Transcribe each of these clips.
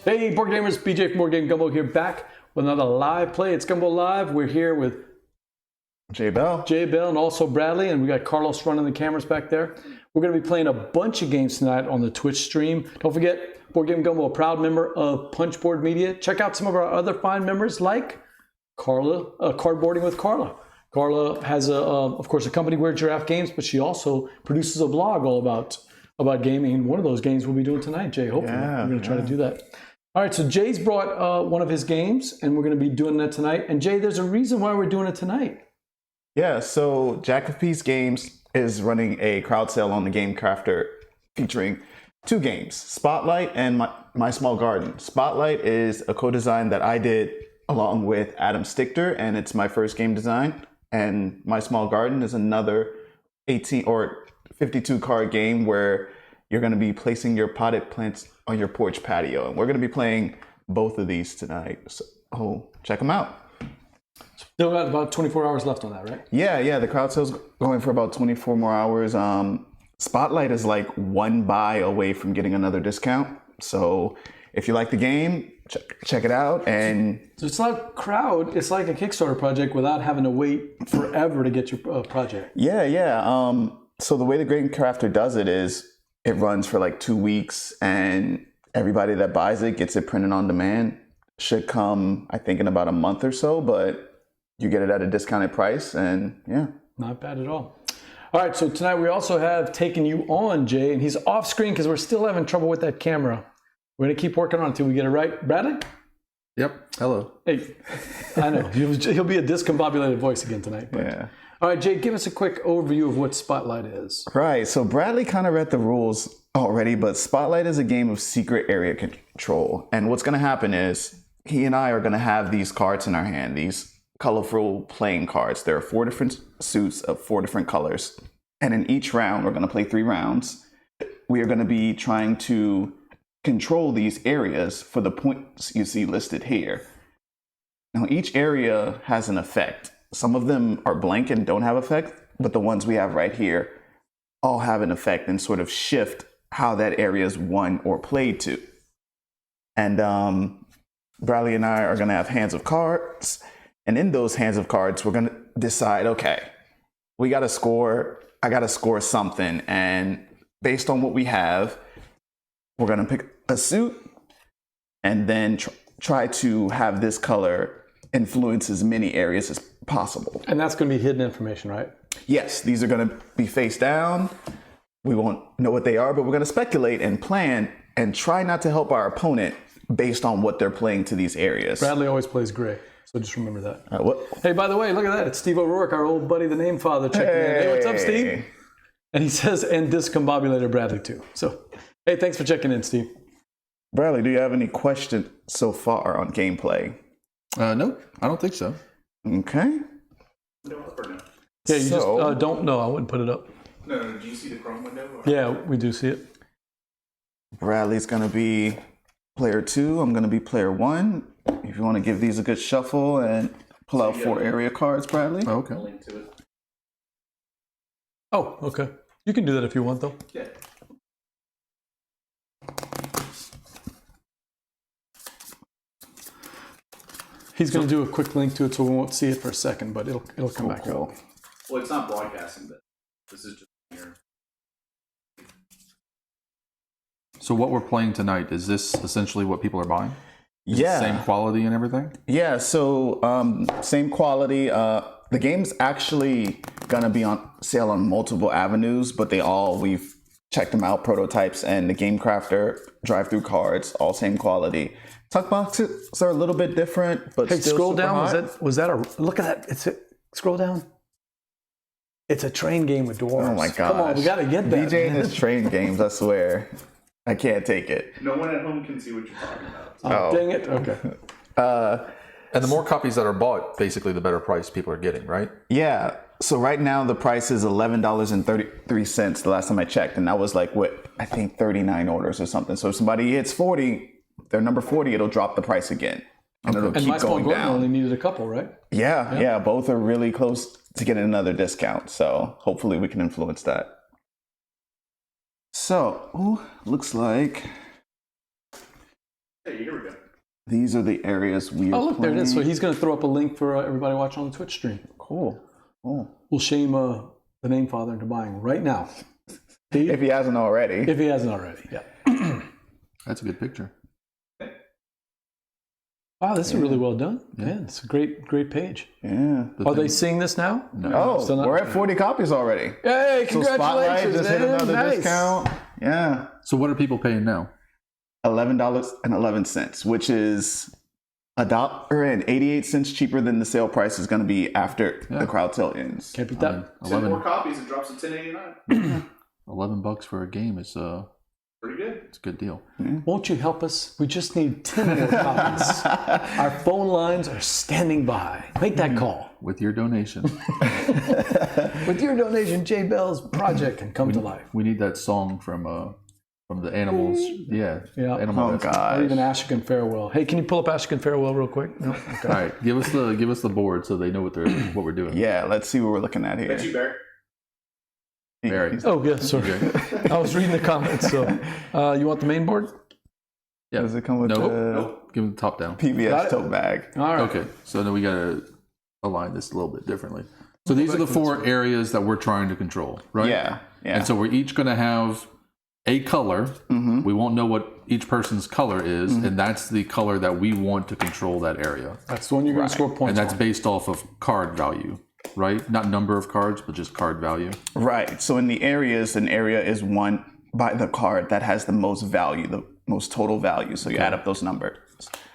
Hey, board gamers, BJ from Game Gumbo here, back with another live play. It's Gumbo Live. We're here with Jay Bell, and also Bradley, and we got Carlos running the cameras back there. We're going to be playing a bunch of games tonight on the Twitch stream. Don't forget, Board Game Gumbo, a proud member of Punchboard Media. Check out some of our other fine members like Carla, Cardboarding with Carla. Carla has, of course, a company, Weird Giraffe Games, but she also produces a blog all about gaming. One of those games we'll be doing tonight, Jay. Hopefully, we're going to try to do that. All right, so Jay's brought one of his games, and we're going to be doing that tonight. And Jay, there's a reason why we're doing it tonight. Yeah, so Jack of Peace Games is running a crowd sale on the Game Crafter featuring two games, Spotlight and My Small Garden. Spotlight is a co-design that I did along with Adam Stichter, and it's my first game design. And My Small Garden is another 18 or 52 card game where you're going to be placing your potted plants on your porch patio. And we're going to be playing both of these tonight. So check them out. Still got about 24 hours left on that, right? Yeah. The crowd sale's going for about 24 more hours. Spotlight is like one buy away from getting another discount. So if you like the game, check it out. And so it's like crowd. It's like a Kickstarter project without having to wait forever to get your project. Yeah. So the way the Game Crafter does it is it runs for like 2 weeks, and everybody that buys it gets it printed on demand. Should come, I think, in about a month or so, but you get it at a discounted price, and yeah. Not bad at all. All right, so tonight we also have taken you on, Jay, and he's off screen because we're still having trouble with that camera. We're going to keep working on it until we get it right. Bradley? Yep. Hello. Hey, I know. He'll be a discombobulated voice again tonight. But. Yeah. All right, Jay, give us a quick overview of what Spotlight is. Right, so Bradley kind of read the rules already, but Spotlight is a game of secret area control. And what's going to happen is he and I are going to have these cards in our hand, these colorful playing cards. There are 4 different suits of 4 different colors. And in each round, we're going to play 3 rounds. We are going to be trying to control these areas for the points you see listed here. Now, each area has an effect. Some of them are blank and don't have effect, but the ones we have right here all have an effect and sort of shift how that area is won or played to. And Bradley and I are going to have hands of cards. And in those hands of cards, we're going to decide, okay, we got to score. I got to score something. And based on what we have, we're going to pick a suit and then try to have this color influence as many areas as possible. And that's going to be hidden information, right? Yes, these are going to be face down. We won't know what they are, but we're going to speculate and plan and try not to help our opponent based on what they're playing to these areas. Bradley always plays gray, so just remember that. What? Hey, by the way, look at that. It's Steve O'Rourke, our old buddy, the name father, checking in. Hey, what's up, Steve? And he says, and discombobulated Bradley too. So, hey, thanks for checking in, Steve. Bradley, do you have any questions so far on gameplay? No, I don't think so. Okay. Yeah, you just don't know. I wouldn't put it up. No, do you see the Chrome window? Or? Yeah, we do see it. Bradley's going to be player 2. I'm going to be player 1. If you want to give these a good shuffle and pull out 4 area cards, Bradley. Okay. Link to it. Oh, okay. You can do that if you want, though. Yeah. He's going to do a quick link to it, so we won't see it for a second, but it'll come back up. Well, it's not broadcasting, but this is just here. So what we're playing tonight, is this essentially what people are buying? Is Yeah. it same quality and everything? Yeah, so same quality. The game's actually going to be on sale on multiple avenues, but we've checked them out, prototypes and the Game Crafter, drive-through cards, all same quality. Tuck boxes are a little bit different, but Hey, still scroll super down. hot. Was that a look at that? Scroll down. It's a train game with dwarves. Oh my god! Come on, we gotta get that. DJ and his train games, I swear. I can't take it. No one at home can see what you're talking about. Oh, dang it. Okay. And the more copies that are bought, basically the better price people are getting, right? Yeah. So right now the price is $11.33 the last time I checked, and that was like what I think 39 orders or something. So if somebody hits 40, their number 40, it'll drop the price again, and it'll And keep My Small going Garden down. only needed a couple, right? Yeah, both are really close to get another discount. So hopefully we can influence that. So, looks like Hey, here we go. these are the areas we are Oh, look, there it is. So playing. he's going to throw up a link for everybody watching on the Twitch stream. Cool. We'll shame the name father into buying right now. Steve? If he hasn't already. If he hasn't already, yeah. That's a good picture. Wow, this is really well done. Yeah, it's a great page. Yeah. Are they seeing this now? Oh, Still not- we're at 40 copies already. Hey, So Spotlight congratulations, just hit man. another Nice. discount. Yeah. So what are people paying now? $11.11, which is $1.88 cheaper than the sale price is going to be after the crowd sale ends. Can't beat that. 10 more copies, it drops to $10.89. $11 for a game is Pretty good. it's a good deal. Won't you help us? We just need 10 more copies. Our phone lines are standing by. Make that call. With your donation, With your donation, J Bell's project can come to life. we need that song from the animals. Yeah. Yeah. Animal Oh, Rescue. gosh. Or even Ashik and Farewell. Hey, can you pull up Ashik and Farewell real quick? No? Okay. All right, give us the board so they know what we're doing. Yeah, let's see what we're looking at here. That's you, Bear. Very. Oh, yeah, sorry. I was reading the comments. So, you want the main board? Yeah. Does it come with Nope. the Nope. Give them the top down. Got PBS it? tote bag? All right. Okay, so then we gotta align this a little bit differently. So these are the 4 areas that we're trying to control, right? Yeah. And so we're each gonna have a color. Mm-hmm. We won't know what each person's color is, and that's the color that we want to control that area. That's the one you're going to score points And that's on. based off of card value, right? Not number of cards, but just card value. Right. So in the areas, an area is won by the card that has the most value, the most total value. So you add up those numbers.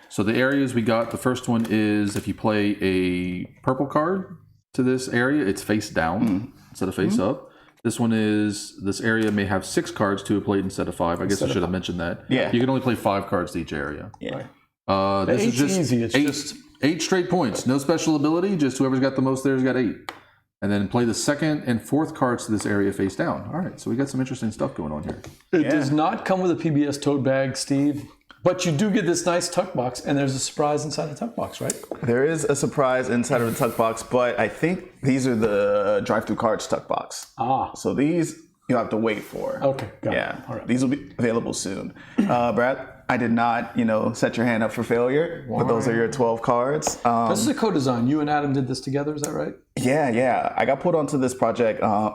So the areas we got, the first one is if you play a purple card to this area, it's face down instead of face up. This one is, this area may have 6 cards to a plate instead of 5. I guess I should have mentioned that. Yeah. You can only play 5 cards to each area. Yeah. This is eight's just easy. It's 8, just- 8 straight points. No special ability, just whoever's got the most there's got 8. And then play the 2nd and 4th cards to this area face down. All right, so we got some interesting stuff going on here. It does not come with a PBS tote bag, Steve. But you do get this nice tuck box, and there's a surprise inside the tuck box, right? There is a surprise inside of the tuck box, but I think these are the drive-through cards tuck box. Ah, So these you'll have to wait for. okay, got Yeah. it. All right. These will be available soon. Brad, I did not, set your hand up for failure, but those are your 12 cards. This is a co-design. You and Adam did this together, is that right? Yeah. I got put onto this project. I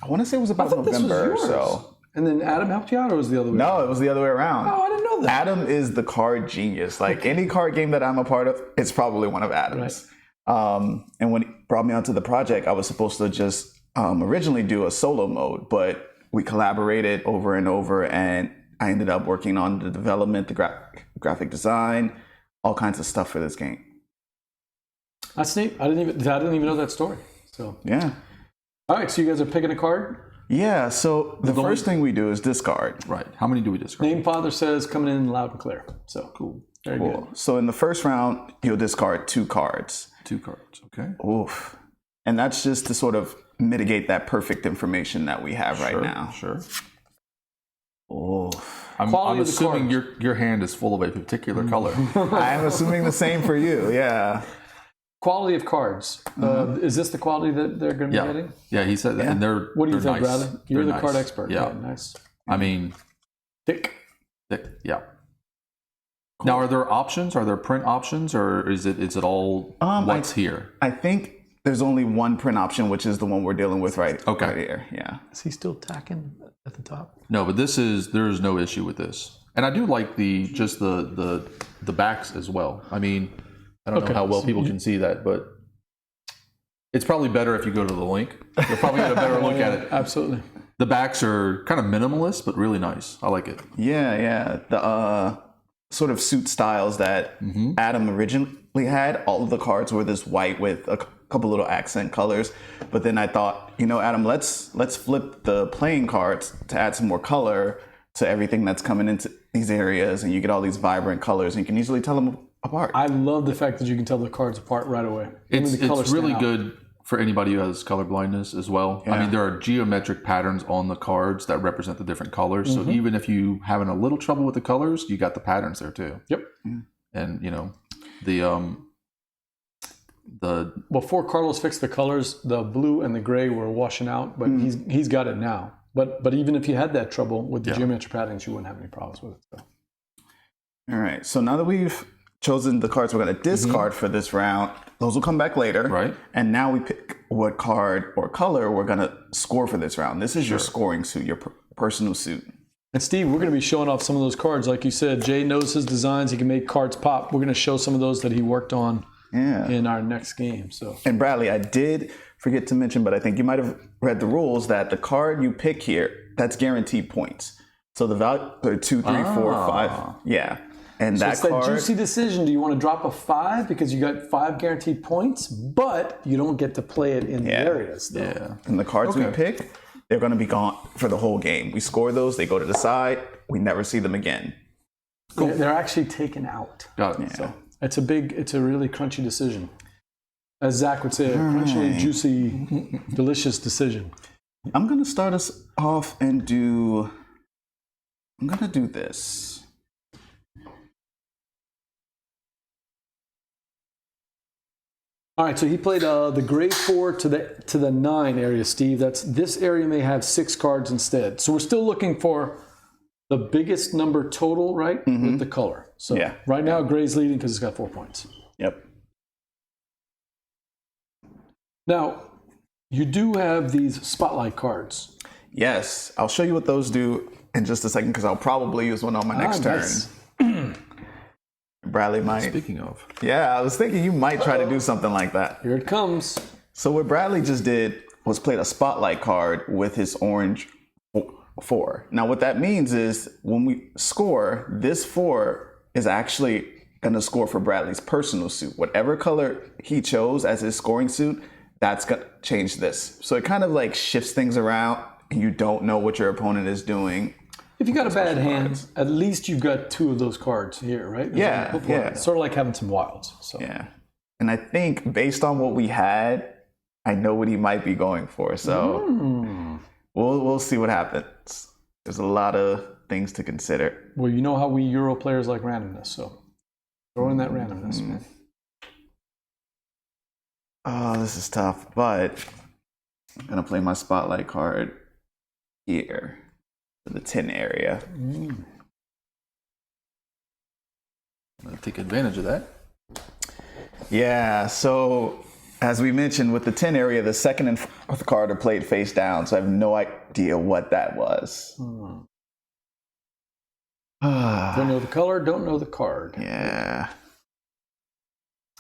want to say it was about thought this was November or yours. so. And then Adam helped you out, or was it the other way? No, it was the other way around. Oh, I didn't know that. Adam is the card genius. Like any card game that I'm a part of, it's probably one of Adam's. And when he brought me onto the project, I was supposed to just originally do a solo mode, but we collaborated over and over, and I ended up working on the development, the graphic design, all kinds of stuff for this game. That's neat. I didn't even know that story. So, Yeah. all right. So you guys are picking a card. Yeah, so the first thing we do is discard. Right. How many do we discard? Name father says coming in loud and clear. So Cool. very good. Cool. So in the first round, you'll discard 2 cards. 2 cards. Okay. Oof. And that's just to sort of mitigate that perfect information that we have right now. Sure. Oof. I'm Quality of the assuming cards. your hand is full of a particular color. I'm assuming the same for you. Yeah. Quality of cards. Is this the quality that they're going to be Yeah. getting? Yeah, he said that. And they're What do you they're think, nice. Bradley? You're They're the card nice. expert. Yeah. Nice. I mean, Thick. yeah. Now, are there options? Are there print options, or is it all what's here? I think there's only one print option, which is the one we're dealing with right here. Yeah. Is he still tacking at the top? No, but there is no issue with this, and I do like the backs as well. I mean, I don't know how well people can see that, but it's probably better if you go to the link. You'll probably get a better look at it. Absolutely. The backs are kind of minimalist, but really nice. I like it. Yeah. The sort of suit styles that Adam originally had, all of the cards were this white with a couple little accent colors. But then I thought, Adam, let's flip the playing cards to add some more color to everything that's coming into these areas, and you get all these vibrant colors, and you can easily tell them apart. I love the fact that you can tell the cards apart right away. It's The colors really stand out. good for anybody who has color blindness as well. I mean, there are geometric patterns on the cards that represent the different colors. So even if you having a little trouble with the colors, you got the patterns there too. Yep. And the Before Carlos fixed the colors, the blue and the gray were washing out, but he's got it now. But even if you had that trouble with the geometric patterns, you wouldn't have any problems with it. So. All right. So now that we've chosen the cards we're going to discard for this round, those will come back later. Right. And now we pick what card or color we're going to score for this round. This is your scoring suit, your personal suit. And Steve, we're going to be showing off some of those cards. Like you said, Jay knows his designs. He can make cards pop. We're going to show some of those that he worked on in our next game. So. And Bradley, I did forget to mention, but I think you might have read the rules that the card you pick here, that's guaranteed points. So the value are 2, 3, 4, 5. Yeah. And so that it's card, that juicy decision. Do you want to drop a 5 because you got 5 guaranteed points, but you don't get to play it in the areas, though. Yeah. And the cards we pick, they're going to be gone for the whole game. We score those, they go to the side, we never see them again. Cool. They're actually taken out. Got it. Yeah. So it's a really crunchy decision. As Zach would say, a crunchy, juicy, delicious decision. I'm going to start us off and I'm going to do this. All right, so he played the gray 4 to the 9 area, Steve. This area may have 6 cards instead. So we're still looking for the biggest number total, right, with the color. So right now, gray's leading because it's got 4 points. Yep. Now, you do have these spotlight cards. Yes, I'll show you what those do in just a second because I'll probably use one on my next turn. Nice. Bradley might. Speaking of. Yeah, I was thinking you might try to do something like that. Here it comes. So what Bradley just did was played a spotlight card with his orange 4. Now what that means is when we score, this 4 is actually going to score for Bradley's personal suit. Whatever color he chose as his scoring suit, that's going to change this. So it kind of like shifts things around and you don't know what your opponent is doing. If you got a bad hand, at least you've got 2 of those cards here, right? Yeah. It's sort of like having some wilds. So. Yeah. And I think based on what we had, I know what he might be going for. So we'll see what happens. There's a lot of things to consider. Well, you know how we Euro players like randomness, so throw in that randomness, man. Oh, this is tough, but I'm going to play my spotlight card here. The 10 area. I'm going to take advantage of that. Yeah, so as we mentioned with the 10 area, the second and fourth card are played face down, so I have no idea what that was. Don't know the color, don't know the card. Yeah.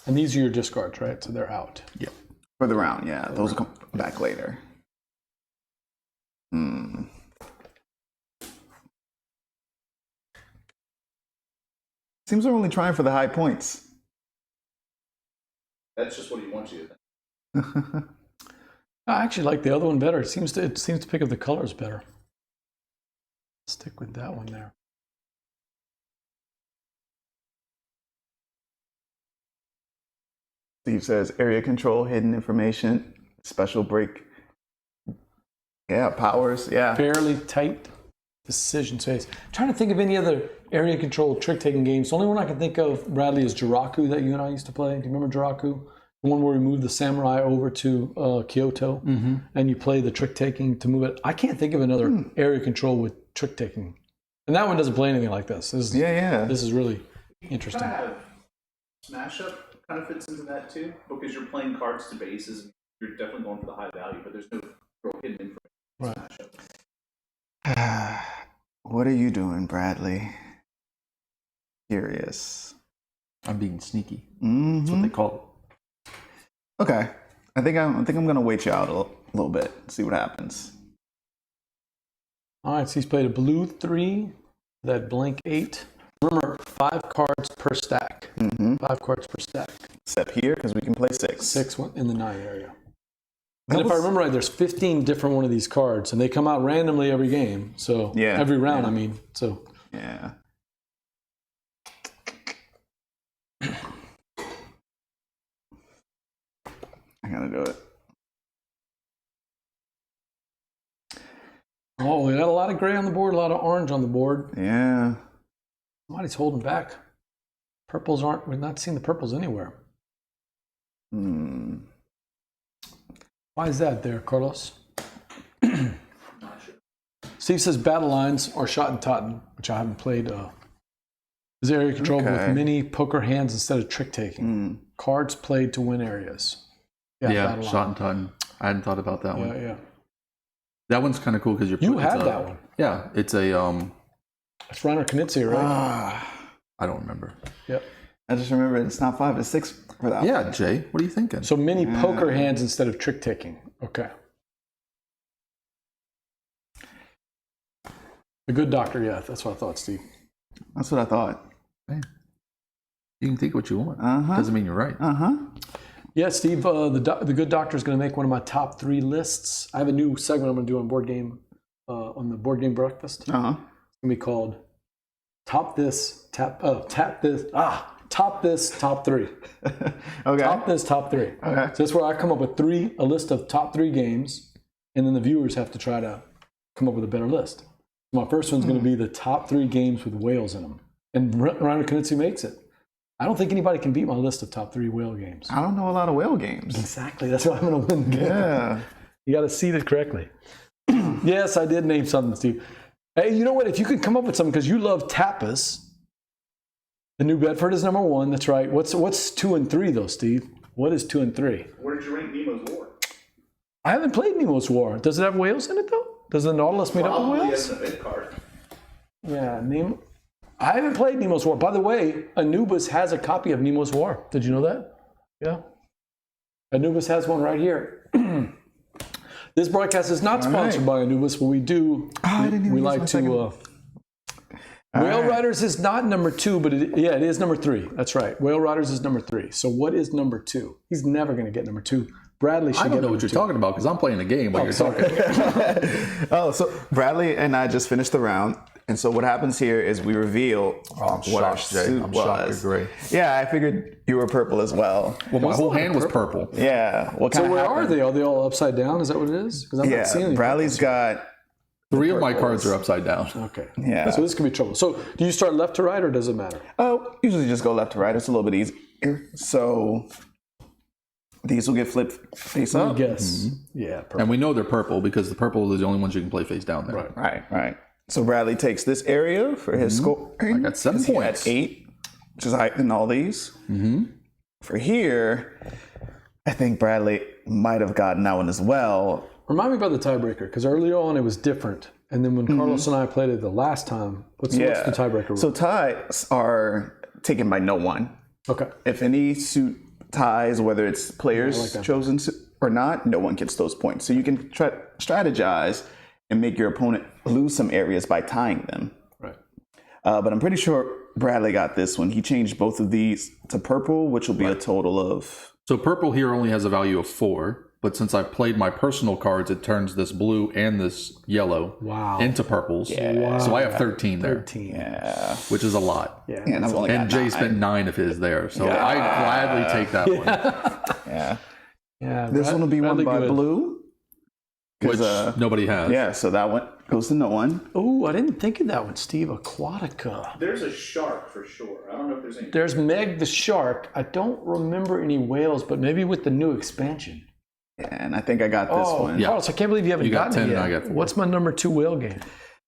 And these are your discards, right? So they're out. Yep. For the round, yeah. Those will come back later. Seems they're only trying for the high points. That's just what he wants you to think. I actually like the other one better. It seems to pick up the colors better. Stick with that one there. Steve says area control, hidden information, special break. Yeah, powers. Yeah. Fairly tight decision space. I'm trying to think of any other area control trick taking games. The only one I can think of, Bradley, is Jiraku that you and I used to play. Do you remember Jiraku? The one where we moved the samurai over to Kyoto and you play the trick taking to move it. I can't think of another area control with trick taking. And that one doesn't play anything like this. This is really interesting. Smash Up kind of fits into that too, because you're playing cards to bases. You're definitely going for the high value, but there's no real hidden information. Right. Smash Up. What are you doing, Bradley? Curious. I'm being sneaky. That's what they call it. Okay. I think I'm gonna wait you out a little bit, see what happens. All right, so he's played a blue 3, that blank 8. Remember, 5 cards per stack. 5 cards per stack. Except here, because we can play 6. 6 in the 9 area. And if I remember right, there's 15 different one of these cards, and they come out randomly every game. So every round, I mean. So yeah. I gotta do it. Oh, we got a lot of gray on the board, a lot of orange on the board. Yeah. Somebody's holding back. Purples aren't. We're not seeing the purples anywhere. Why is that there, Carlos? Not sure. Steve says battle lines are shot and Totten, which I haven't played. Is area control with mini poker hands instead of trick taking. Cards played to win areas. Yeah, battle shot and Totten. I hadn't thought about that one. Yeah. That one's kind of cool because You had that one. Yeah, it's a It's Reiner Knizia, right? I don't remember. Yep. I just remember it's not 5 to 6 for that. Yeah, Jay, what are you thinking? So mini poker hands instead of trick taking. Okay. The good doctor, yeah, that's what I thought, Steve. That's what I thought. You can think what you want. Uh-huh. Doesn't mean you're right. Yeah, Steve, the good doctor is going to make one of my top 3 lists. I have a new segment I'm going to do on on the board game breakfast. It's going to be called Top This, Top This, Top 3. Okay. Top this, top 3. Okay. So that's where I come up with a list of top 3 games, and then the viewers have to try to come up with a better list. My first one's going to be the top 3 games with whales in them. And Reiner Knizia makes it. I don't think anybody can beat my list of top 3 whale games. I don't know a lot of whale games. Exactly. That's why I'm going to win the game. Yeah. You got to seed it correctly. Yes, I did name something, Steve. Hey, you know what? If you could come up with something, because you love tapas, the New Bedford is number 1. That's right. What's 2 and 3, though, Steve? What is 2 and 3? Where did you rank Nemo's War? I haven't played Nemo's War. Does it have whales in it, though? Does the Nautilus meet up with Probably whales? as an event card. Yeah, Nemo. I haven't played Nemo's War. By the way, Anubis has a copy of Nemo's War. Did you know that? Yeah. Anubis has one right here. This broadcast is not sponsored by Anubis, but we do. We like to. Whale Riders is not number 2, but it is number 3. That's right. Whale Riders is number 3. So what is number 2? He's never going to get number 2. Bradley should I don't get know number what you're 2. talking about because I'm playing a game while you're talking. So Bradley and I just finished the round. And so what happens here is we reveal what our suit I'm shocked was. you're gray. Yeah, I figured you were purple as well. Well, my whole hand was purple. Yeah. What So kind where are they? Are they all upside down? Is that what it is? Because I'm not seeing Yeah, any. Bradley's got 3 of my cards are upside down. Okay. Yeah. So this could be trouble. So do you start left to right or does it matter? usually just go left to right. It's a little bit easier. So these will get flipped face I up. guess. Yeah. Perfect. And we know they're purple because the purple is the only ones you can play face down there. Right. Right. So Bradley takes this area for his score. I got 7 points. 8, which is higher than all these. For here, I think Bradley might have gotten that one as well. Remind me about the tiebreaker, because earlier on it was different. And then when Carlos and I played it the last time, what's the tiebreaker rule? So ties are taken by no one. Okay. If any suit ties, whether it's players chosen or not, no one gets those points. So you can try strategize and make your opponent lose some areas by tying them. Right. But I'm pretty sure Bradley got this one. He changed both of these to purple, which will be a total of... So purple here only has a value of 4, but since I played my personal cards, it turns this blue and this yellow into purples. Wow. So I have 13 there, 13. Yeah. which is a lot. Yeah. And I've only got And Jay 9. spent 9 of his there, so I'd gladly take that one. Yeah. Yeah. This one will be won by blue. Which nobody has. Yeah, so that one goes to no one. Oh, I didn't think of that one, Steve. Aquatica. There's a shark for sure. I don't know if there's any. There's Meg the Shark. I don't remember any whales, but maybe with the new expansion. And I think I got this one. Yeah. Carlos, I can't believe you haven't You got gotten 10 it yet. and I got 4. What's my number 2 whale game?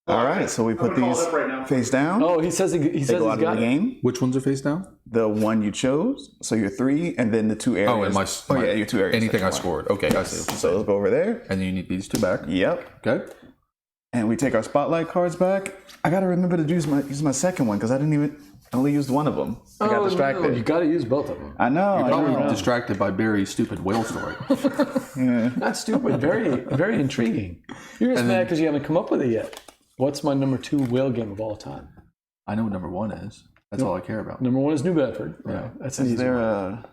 All right, so we put I'm gonna call these it up right now. face down. Oh, he says They he's go out of the got it. game. Which ones are face down? The one you chose, so your 3, and then the 2 areas. Oh, and your 2 areas. anything I that you scored. Okay, I see. want. So let's go over there. And then you need these 2 back. Yep. Okay. And we take our spotlight cards back. I gotta remember to use my second one because I only used one of them. I got distracted. No, you got to use both of them. I know. You're I probably know. distracted by Barry's stupid whale story. Not stupid. Very, very intriguing. You're just mad because you haven't come up with it yet. What's my number 2 whale game of all time? I know what number 1 is. That's all I care about. Number 1 is New Bedford. Yeah, that's an Is easy there one.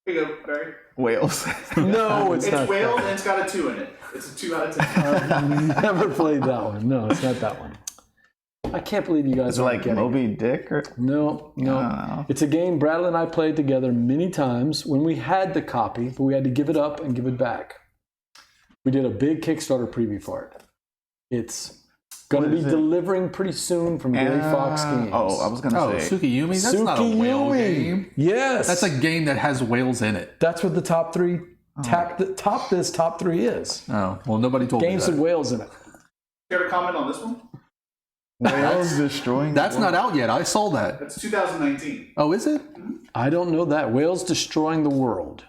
Here you go, Barry. whales? No, it's It's not. whales and it's got a 2 in it. It's a 2 out of 10. Never played that one. No, it's not that one. I can't believe you guys It's aren't like getting it. Moby Dick or No. It's a game Bradley and I played together many times when we had the copy, but we had to give it up and give it back. We did a big Kickstarter preview for it. It's Going to What be is it? delivering pretty soon from Gray Fox Games. Oh, I was going to say. Tsukiyumi? That's not a whale game. Yes. That's a game that has whales in it. That's what the top three, top three is. Oh, well, nobody told Games me with that. whales in it. Care to comment on this one? Whales destroying. That's not out yet. I saw that. That's 2019. Oh, is it? I don't know that. Whales destroying the world.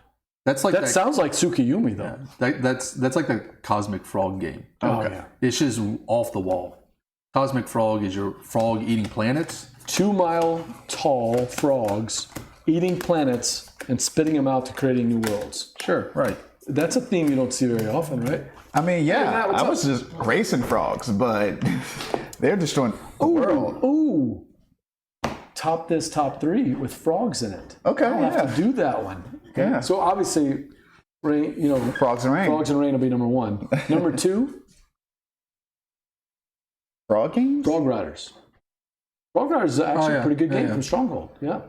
That's like That sounds like Tsukiyumi, though. that's like the Cosmic Frog game. Oh, yeah. It's just off the wall. Cosmic Frog is your frog eating planets. 2 mile tall frogs eating planets and spitting them out to creating new worlds. Sure, right. That's a theme you don't see very often, right? I mean, yeah, Matt, what's I was just racing frogs, but they're destroying the Ooh, world. ooh. Top this top three with frogs in it. Okay, I'll have yeah. to do that one. Yeah. So obviously, rain, Frogs and rain. Frogs and Rain will be number one. Number two, Frog games? Frog Riders. Frog Riders is actually yeah. a pretty good Yeah, game yeah. from Stronghold. Yeah.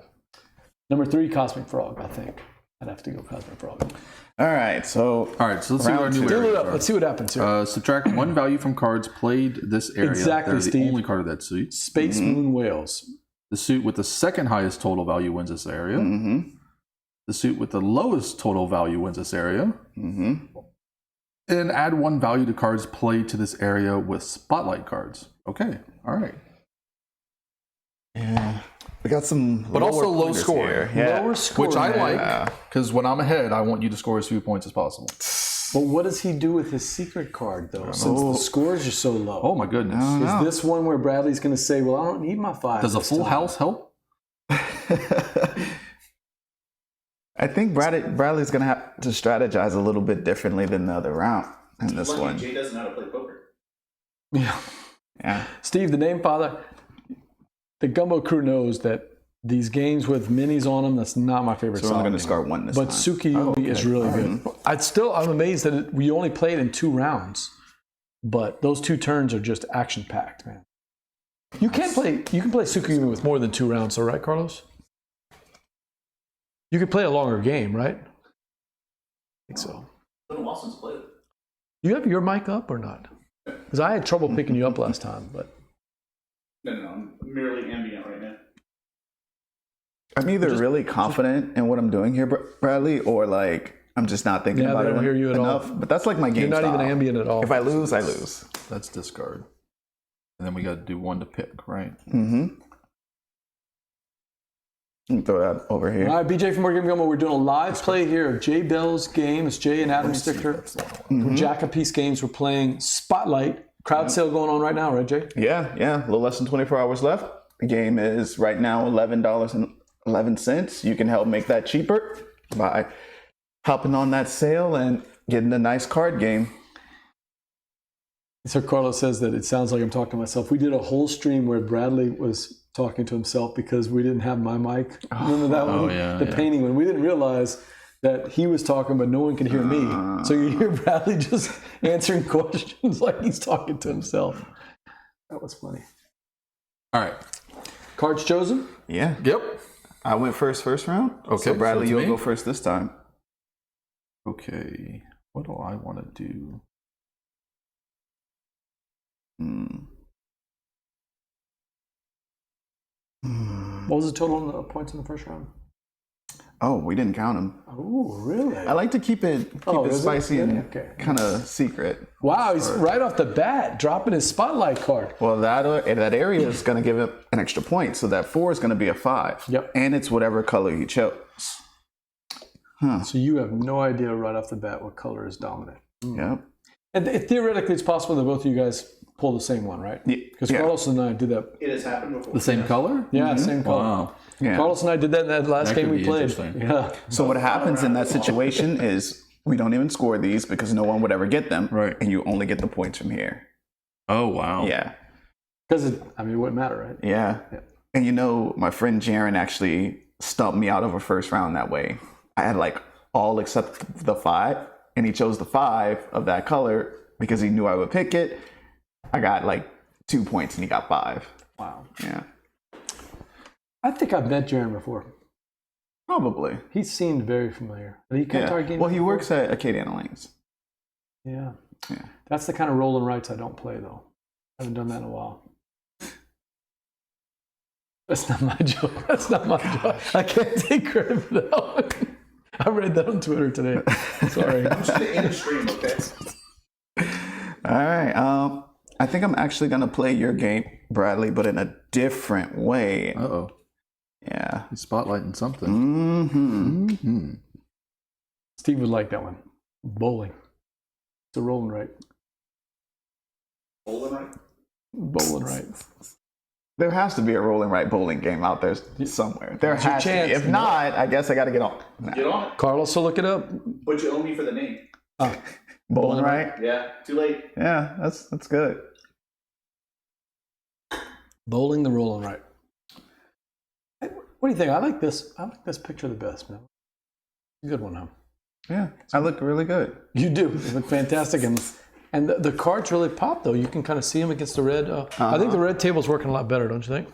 Number three, Cosmic Frog, I think. I'd have to go Cosmic Frog. All right, so All right, so let's see what our Round new two. Fill it areas up. are. Let's see what happens here. Subtract one value from cards played this area. Exactly, They're the Steve. only card of that suit. Space Moon Whales. The suit with the second highest total value wins this area. mm-hmm, The suit with the lowest total value wins this area. mm-hmm. And add one value to cards played to this area with spotlight cards. Okay, all right. Yeah. We got some But also low pointers scoring. here. Yeah. Lower score. Which I Yeah. like, because when I'm ahead, I want you to score as few points as possible. But what does he do with his secret card, though, since the scores are so low? Oh my goodness. Is this one where Bradley's going to say, well, I don't need my 5? Does a this full time. house help? I think Bradley's going to have to strategize a little bit differently than the other round in this Lucky one. Jay doesn't know how to play poker. Yeah. Yeah. Steve, the name father, the Gumbo crew knows that these games with minis on them, that's not my favorite So we're only solid going to game. start one this But time. Tsukiyumi is really good. I'm amazed that we only played in 2 rounds, but those 2 turns are just action packed, man. You can play Tsukiyumi with more than 2 rounds, though, right, Carlos? You could play a longer game, right? I think so. It's been a while since I played it. You have your mic up or not? Because I had trouble picking you up last time, but No, I'm merely ambient right now. I'm either really confident in what I'm doing here, Bradley, or like I'm just not thinking Yeah, about they it don't hear you at all. enough. But that's like my game you're not style. even ambient at all. If I lose, I lose. That's discard. And then we got to do one to pick, right? Mm-hmm. Throw that over here. All right, BJ from Game Gumbo, we're doing a live play here of Jay Bell's game. It's Jay and Adam Stichter from Jack of Peace Games. We're playing Spotlight. Crowd sale going on right now, right, Jay? Yeah. A little less than 24 hours left. The game is right now $11.11. You can help make that cheaper by hopping on that sale and getting a nice card game. So Carlos says that it sounds like I'm talking to myself. We did a whole stream where Bradley was talking to himself because we didn't have my mic. Remember that one? yeah, the yeah. painting one. We didn't realize that he was talking, but no one could hear me. So you hear Bradley just answering questions like he's talking to himself. That was funny. All right. Cards chosen? Yeah. Yep. I went first round. Okay, So Bradley, so you'll it's me? go first this time. Okay. What do I want to do? What was the total points in the first round? Oh, we didn't count them. Oh, really? I like to keep it is it? spicy and Okay. kind of secret. Wow, he's right off the bat dropping his spotlight card. Well, that area is going to give it an extra point, so that 4 is going to be a 5. Yep. And it's whatever color you chose. So you have no idea right off the bat what color is dominant. Yep. And theoretically, it's possible that both of you guys pull the same one, right? Because Yeah. Carlos and I did that. It has happened before. The same color? Yeah, same color. Wow. Yeah. Carlos and I did that in that last That game could we be played. interesting. Yeah. So what happens in that situation is we don't even score these because no one would ever get them. Right. And you only get the points from here. Oh, wow. Yeah. Because, it wouldn't matter, right? Yeah. And my friend Jaron actually stumped me out of a first round that way. I had like all except the 5, and he chose the 5 of that color because he knew I would pick it. I got like 2 points and he got 5. Wow. Yeah. I think I've met Jaron before. Probably. He seemed very familiar. Did he come to our game? Well, he before? works at Acadiana Lanes. Yeah. Yeah. That's the kind of rolling rights I don't play, though. I haven't done that in a while. That's not my joke. That's not my joke. I can't take credit for that one. I read that on Twitter today. Sorry. I'm just gonna end the stream, okay? All right. I think I'm actually gonna play your game, Bradley, but in a different way. Uh-oh. Yeah. He's spotlighting something. Mm-hmm. Mm-hmm. Steve would like that one. Bowling. It's a rolling right. Bowling right? Bowling right. There has to be a rolling right bowling game out there somewhere. There It's your has to chance. be. If not, I guess I got to get on. Nah. Get on it. Carlos will look it up. But you owe me for the name. Bowling right? Yeah, too late. Yeah, that's good. Bowling the rolling right. Hey, what do you think? I like this picture the best, man. Good one, huh? Yeah, I look really good. You do. You look fantastic. And the cards really pop, though. You can kind of see them against the red. I think the red table's working a lot better, don't you think?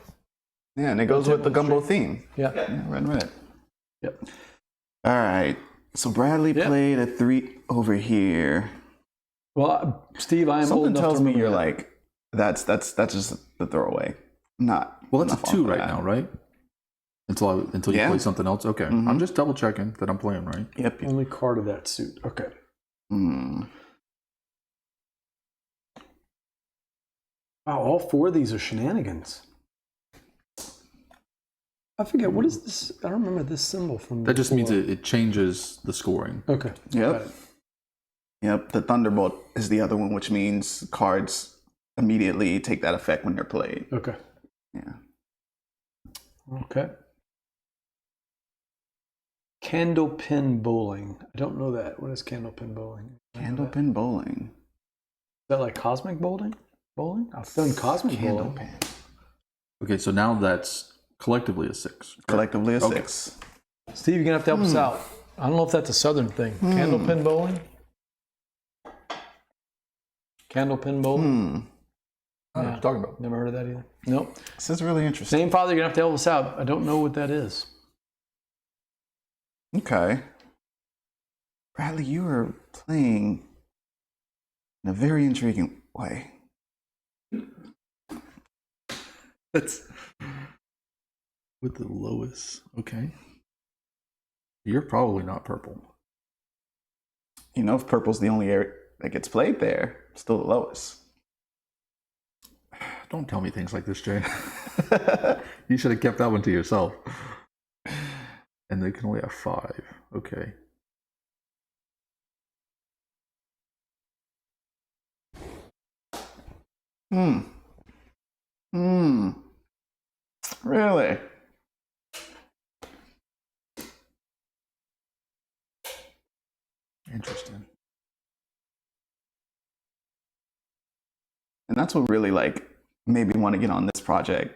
Yeah, and it goes with the gumbo theme. Yeah. Yeah, red and red. Yep. All right. So Bradley played a 3 over here. Well, Steve, I am old Something enough tells to me remember you're that. like, that's just the throwaway. Not. Well, that's enough a 2 off right that. now, right? Until you Yeah. play something else. Okay. Mhm. I'm just double checking that I'm playing right. Yep. Only card of that suit. Okay. Mm. Wow, all 4 of these are shenanigans. I forget, what is this? I don't remember this symbol from That just means before. it changes the scoring. Okay. got Yep. it. Yep. The Thunderbolt is the other one, which means cards immediately take that effect when they're played. Okay. Yeah. Okay. Candlepin bowling. I don't know that. What is candlepin bowling? Candlepin bowling. Is that like cosmic bowling? Bowling? I've done cosmic bowling. Candlepin. Okay, so now that's collectively a 6. Collectively a Okay. 6. Steve, you're gonna have to help us out. I don't know if that's a southern thing. Candlepin bowling? Candlepin bowling? I don't know what you're talking about. Never heard of that either. Nope. This is really interesting. Same father, you're gonna have to help us out. I don't know what that is. Okay. Bradley, you are playing in a very intriguing way. That's with the lowest. Okay. You're probably not purple. You know, if purple's the only area that gets played there, it's still the lowest. Don't tell me things like this, Jay. You should have kept that one to yourself. And they can only have 5. Okay. Really? Interesting. And that's what really like made me want to get on this project.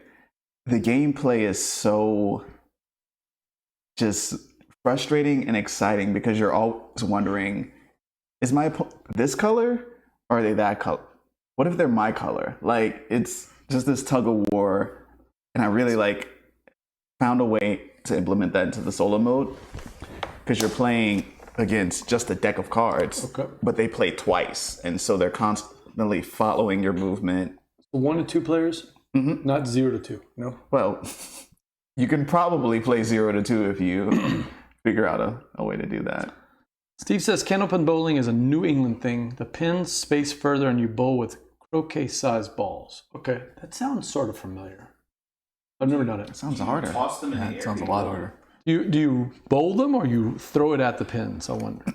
The gameplay is so just frustrating and exciting because you're always wondering, is my this color or are they that color? What if they're my color? Like, it's just this tug of war. And I really like found a way to implement that into the solo mode because you're playing against just a deck of cards, but they play twice. And so they're constantly following your movement. 1 to 2 players? Mm-hmm. Not 0 to 2. No. Well, you can probably play 0 to 2 if you figure out a way to do that. Steve says candlepin bowling is a New England thing. The pins space further and you bowl with croquet-sized balls. Okay, that sounds sort of familiar. I've never done it. Sounds harder. Toss them in the air. It sounds a lot harder. Do you bowl them or you throw it at the pins? I wonder.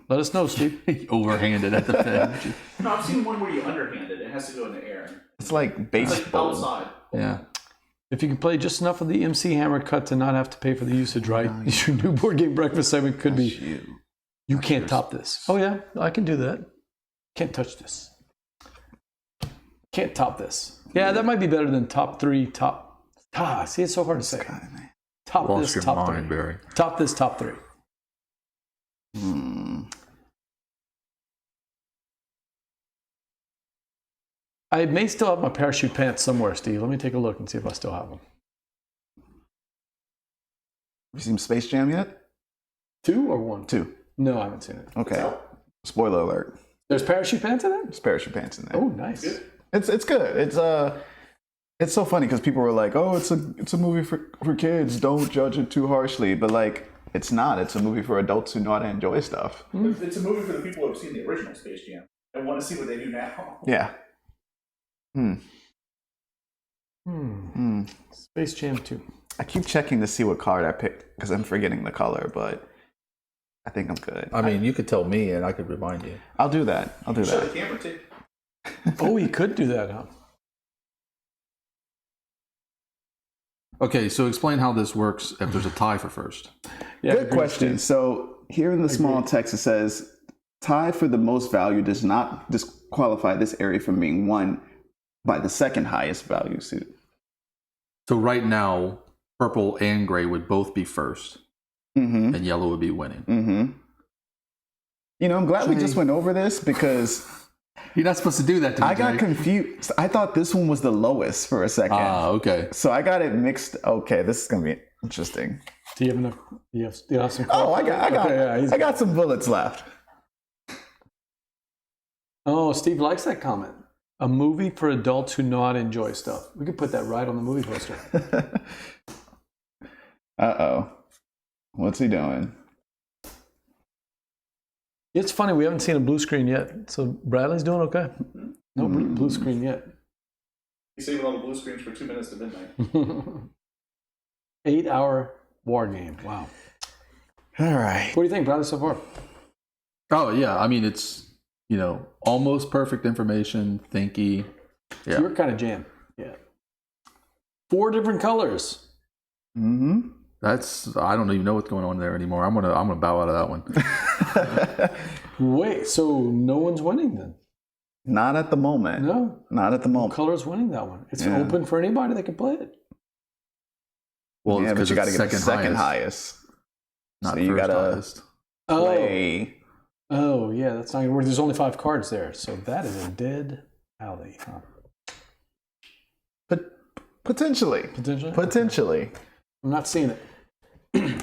Let us know, Steve. Overhanded at the pin. No, I've seen one where you underhand it. It has to go in the air. It's like It's like baseball. outside. Yeah. If you can play just enough of the MC Hammer cut to not have to pay for the usage, right? Your new board game breakfast segment could be, you can't top this. Oh yeah, I can do that. Can't touch this. Can't top this. Yeah, that might be better than top 3, see, it's so hard to say. Top Lost this, your top mind, 3. Barry. Top this, top 3. I may still have my parachute pants somewhere, Steve. Let me take a look and see if I still have them. Have you seen Space Jam yet? 2 or 1? 2. No, I haven't seen it. Okay. Spoiler alert. There's parachute pants in it? There's parachute pants in there. Oh, nice. Good. It's good. It's so funny because people were like, "Oh, it's a movie for kids. Don't judge it too harshly." But like, it's not. It's a movie for adults who know how to enjoy stuff. It's a movie for the people who have seen the original Space Jam and want to see what they do now. Yeah. Space Jam 2. I keep checking to see what card I picked because I'm forgetting the color, but I think I'm good. I mean, you could tell me and I could remind you. I'll do that. I'll do Show that. the camera too. Oh, you could do that, huh? Okay, so explain how this works if there's a tie for first. Yeah, Good question. So here in the small text, it says, tie for the most value does not disqualify this area from being won by the second highest value suit. So right now, purple and gray would both be first, Mm-hmm. and yellow would be winning. Mm-hmm. You know, I'm glad we just went over this because You're not supposed to do that to me, I got Jake. confused. I thought this one was the lowest for a second. Ah, okay. So I got it mixed. Okay, this is going to be interesting. Do you have enough? You have some. Oh, I Okay, got some bullets left. Oh, Steve likes that comment. A movie for adults who know how to enjoy stuff. We could put that right on the movie poster. Uh-oh. What's he doing? It's funny, we haven't seen a blue screen yet. So Bradley's doing okay. No blue screen yet. He's saving all the blue screens for 2 minutes to midnight. 8-hour war game. Wow. All right. What do you think, Bradley, so far? Oh, yeah. I mean, it's, almost perfect information, thinky. Yeah. You're kind of jam. Yeah. 4 different colors. Mm-hmm. I don't even know what's going on there anymore. I'm gonna bow out of that one. Wait, so no one's winning then? Not at the moment. No. Not at the moment. Color's winning that one. It's Yeah. open for anybody that can play it. Well, Yeah, it's but because you got to it's get the second second highest, highest. not So you first gotta highest. play. Oh, yeah, that's not going to work. There's only 5 cards there. So that is a dead alley. Huh? But potentially. Potentially? I'm not seeing it.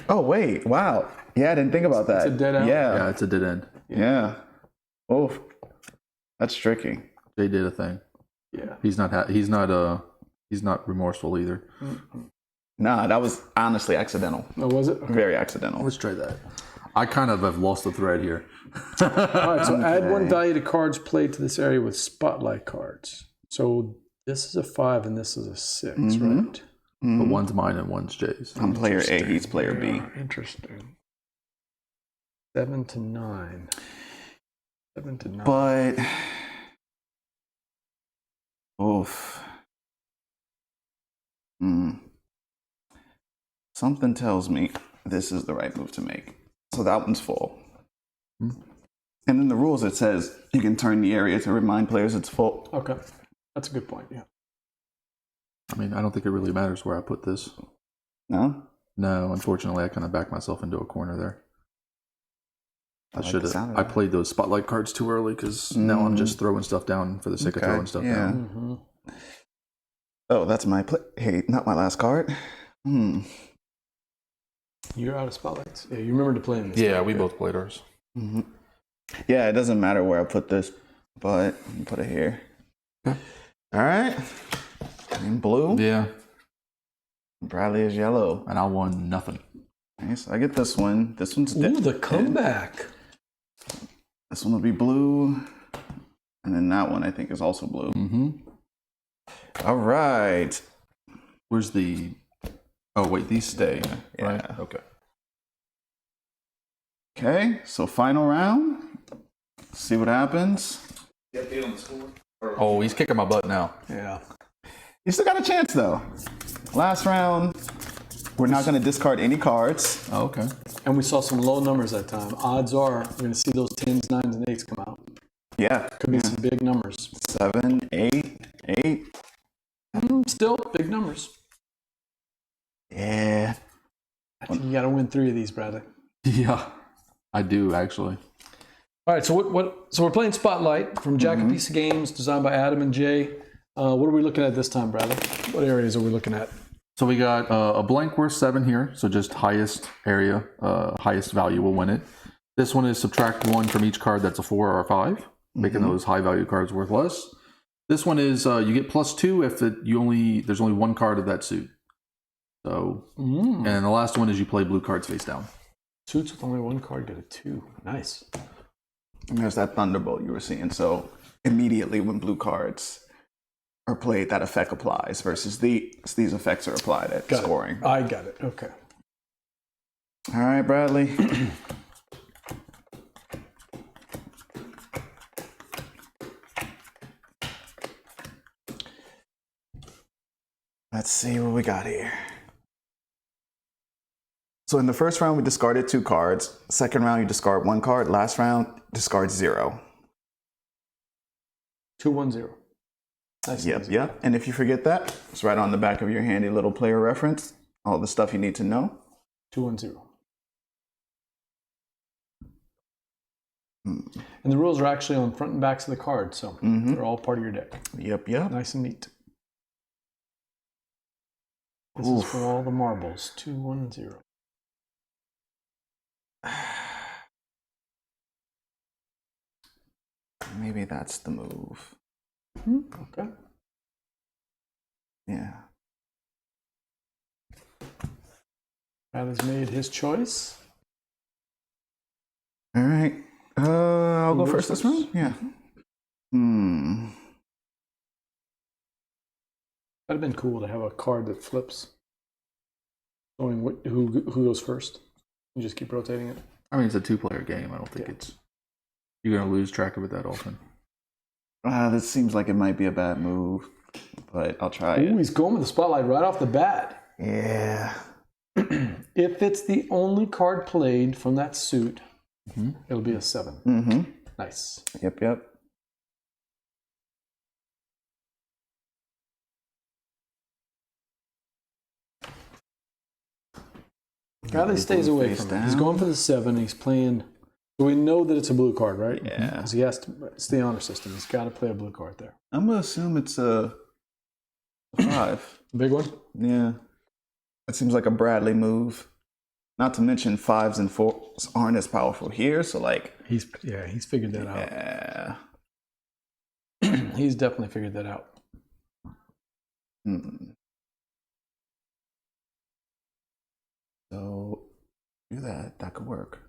Oh, wait. Wow. Yeah, I didn't think about that. It's a dead end. Yeah. Yeah, it's a dead end. Yeah. Oh, that's tricky. Jay did a thing. Yeah. He's not remorseful either. Nah, that was honestly accidental. Oh, was it? Okay. Very accidental. Let's try that. I kind of have lost the thread here. All right, so add 1 value to cards played to this area with spotlight cards. So this is a 5 and this is a 6, right? But one's mine and one's Jay's. I'm player A, he's player B. Yeah, interesting. 7 to 9. 7 to 9. But, oof. Something tells me this is the right move to make. So that one's full. And in the rules, it says you can turn the area to remind players it's full. Okay. That's a good point, yeah. I mean, I don't think it really matters where I put this. No? No, unfortunately, I kind of backed myself into a corner there. I should have. I played those spotlight cards too early because now I'm just throwing stuff down for the sake of throwing stuff down. Oh, that's my play. Hey, not my last card. You're out of spotlights. Yeah, you remember to play in this. Yeah, we both played ours. Yeah, it doesn't matter where I put this, but I'll put it here. All right. In blue. Yeah, Bradley is yellow. and I won nothing. Nice. I get this one. This one's Ooh, the comeback. This one will be blue. And then that one I think is also blue. All right. Where's the? Oh wait, these stay. Yeah. Right. Okay. Okay, so final round. See what happens. The update on the score? Oh, he's kicking my butt now. Yeah. You still got a chance though. Last round. We're not going to discard any cards. Oh, okay. And we saw some low numbers that time. Odds are we're going to see those 10s, 9s, and 8s come out. Yeah. Could be some big numbers. 7, 8, 8. Still, big numbers. Yeah. I think you got to win 3 of these, Bradley. Yeah, I do actually. All right, so so we're playing Spotlight from Jack and Piece of Games, designed by Adam and Jay. What are we looking at this time, Bradley? What areas are we looking at? So we got a blank worth 7 here. So just highest area, highest value will win it. This one is subtract 1 from each card that's a 4 or a 5, making those high value cards worth less. This one is you get +2 if there's only one card of that suit. So, and the last one is you play blue cards face down. Suits with only one card get a 2. Nice. And there's that Thunderbolt you were seeing. So immediately when blue cards are played, that effect applies versus these effects are applied at scoring. I got it. Okay. All right, Bradley. Let's see what we got here. So in the first round, we discarded 2 cards. Second round, you discard 1 card. Last round, discard 0. 2-1-0. Nice. Yep. And if you forget that, it's right on the back of your handy little player reference. All the stuff you need to know. 2-1-0. And the rules are actually on front and backs of the cards, so they're all part of your deck. Yep. Nice and neat. This is for all the marbles. 2-1-0. Maybe that's the move. Okay. Yeah. Brad has made his choice. All right. I'll go first this round. Yeah. That'd have been cool to have a card that flips, showing who goes first. You just keep rotating it. I mean, it's a 2-player game. I don't think you're going to lose track of it that often. This seems like it might be a bad move, but I'll try it. Ooh, he's going with the spotlight right off the bat. Yeah. If it's the only card played from that suit, it'll be a 7. Nice. Yep. Bradley stays away from it. He's going for the 7. He's playing. So we know that it's a blue card, right? Yeah. Because he has to. It's the honor system. He's got to play a blue card there. I'm gonna assume it's a 5. Big one. Yeah. That seems like a Bradley move. Not to mention 5s and 4s aren't as powerful here. So like. He's figured that out. He's definitely figured that out. So do that. That could work.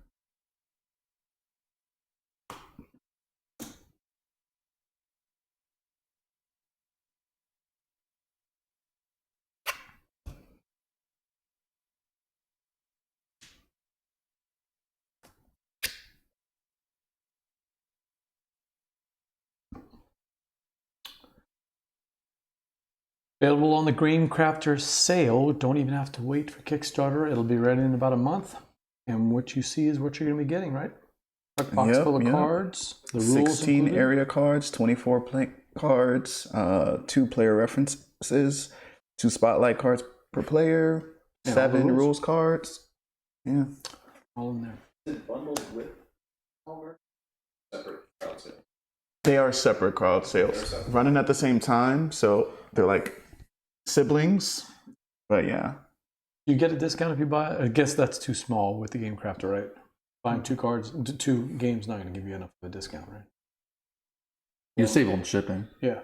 Available on the Game Crafter sale. Don't even have to wait for Kickstarter. It'll be ready in about a month. And what you see is what you're going to be getting, right? A box full of cards. The rules 16 included. area cards, 24 play cards, 2 player references, 2 spotlight cards per player, 7 rules cards. Yeah. All in there. Is it bundled with all separate crowd sales? They are separate crowd sales. Running at the same time, so they're like siblings. But yeah. You get a discount if you buy it? I guess that's too small with the Game Crafter, right? Buying 2 cards, 2 games not going to give you enough of a discount, right? You save on shipping. Yeah.